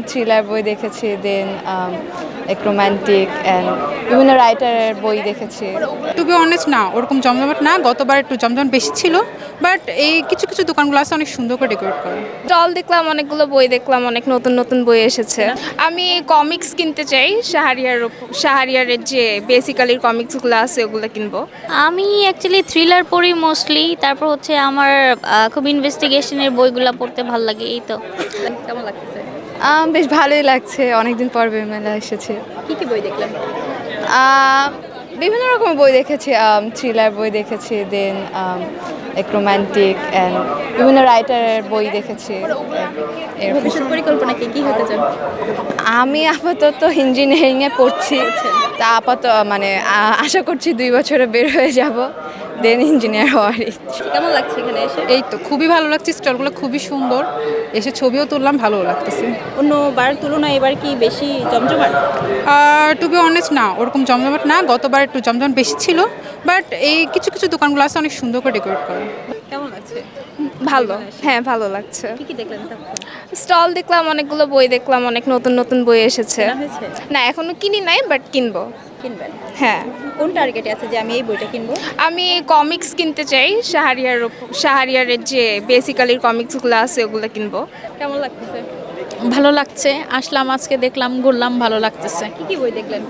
Thriller বই দেখেছি, দেন এক রোমান্টিক অ্যান্ড বিভিন্ন রাইটারের বই দেখেছি। টু বি অনেস্ট না ওরকম জমজমাট না, গতবার একটু জমজমাট বেশি ছিল, বাট এই কিছু কিছু দোকানগুলো আছে অনেক সুন্দর করে ডেকোরেট করে। স্টল দেখলাম, অনেকগুলো বই দেখলাম, অনেক নতুন নতুন বই এসেছে। আমি কমিক্স কিনতে চাই, শাহরিয়ারের যে বেসিক্যালি কমিক্সগুলো আছে ওগুলো কিনবো। আমি অ্যাকচুয়ালি থ্রিলার পড়ি মোস্টলি, তারপর হচ্ছে আমার খুব ইনভেস্টিগেশনের বইগুলো পড়তে ভালো লাগে, এই তো। কেমন লাগতেছে? বেশ ভালোই লাগছে, অনেকদিন পর বইমেলা এসেছে। কি কি বই দেখলেন? বিভিন্ন রকমের বই দেখেছি, থ্রিলার বই দেখেছি, দেন এক রোমান্টিক অ্যান্ড বিভিন্ন রাইটারের বই দেখেছি। এরকম। ভবিষ্যৎ পরিকল্পনা কি কি হতে চান? আমি আপাতত ইঞ্জিনিয়ারিংয়ে পড়ছি, তা মানে আশা করছি 2 বছরে বের হয়ে যাব, দেন ইঞ্জিনিয়ার হওয়ার ইচ্ছা। কেমন লাগছে এখানে এসে? এই তো খুবই ভালো লাগছে, স্টলগুলো খুবই সুন্দর, এসে ছবিও তুললাম, ভালো লাগতেছে। অন্যবার তুলনায় এবার কি বেশি জমজমাট? টু বি অনেস্ট না ওরকম জমজমাট না, গতবার একটু জমজমাট বেশি ছিল, বাট এই কিছু কিছু দোকানগুলো আছে অনেক সুন্দর করে ডেকোরেট করে। কেমন লাগছে? ভালো, হ্যাঁ ভালো লাগছে। কি কি দেখলেন? স্টল দেখলাম, অনেকগুলো বই দেখলাম, অনেক নতুন নতুন বই এসেছে। কেনা হয়েছে? না এখনো কিনি নাই, বাট কিনবো। কিনবেন? হ্যাঁ, কোন টার্গেটে আছে যে আমি এই বইটা কিনবো? আমি কমিক্স কিনতে চাই, শাহরিয়ারের যে বেসিক্যালি কমিক্সগুলো আছে ওগুলো কিনবো। কেমন লাগতেছে? ভালো লাগছে, আসলাম আজকে, দেখলাম, ঘুরলাম, ভালো লাগতেছে। কি কি বই দেখলেন?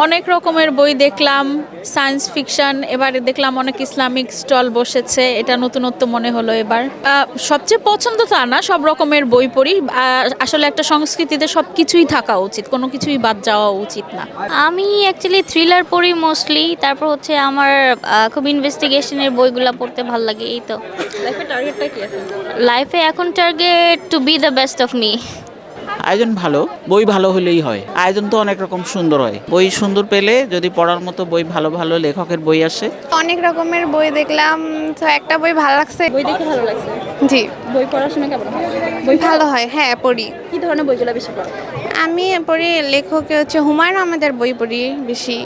অনেক রকমের বই দেখলাম, সায়েন্স ফিকশন, এবারে দেখলাম অনেক ইসলামিক স্টল বসেছে, এটা নতুনত্ব মনে হলো এবার। সবচেয়ে পছন্দ তা না, সব রকমের বই পড়ি, আসলে একটা সংস্কৃতিতে সব কিছুই থাকা উচিত, কোনো কিছুই বাদ যাওয়া উচিত না। আমি অ্যাকচুয়ালি থ্রিলার পড়ি মোস্টলি, তারপর হচ্ছে আমার খুব ইনভেস্টিগেশনের বইগুলো পড়তে ভালো লাগে, এই তো। লাইফের টার্গেটটা কি আছে? লাইফে এখন target to be the best of me. আয়োজন ভালো, বই ভালো হলেই হয়। আয়োজন তো অনেক রকম সুন্দর হয়, বই সুন্দর পেলে যদি পড়ার মতো বই, ভালো ভালো লেখকের বই আসে। অনেক রকমের বই দেখলাম, তো একটা বই ভালো লাগছে। বই দেখে ভালো লাগছে? জি, বই পড়াশোনা কেমন হয়? বই ভালো হয়, হ্যাঁ পড়ি। কি ধরনের বইগুলো বেশি পড়ো? আমি পড়ি লেখক হচ্ছে হুমায়ুন আহমেদের বই পড়ি বেশি।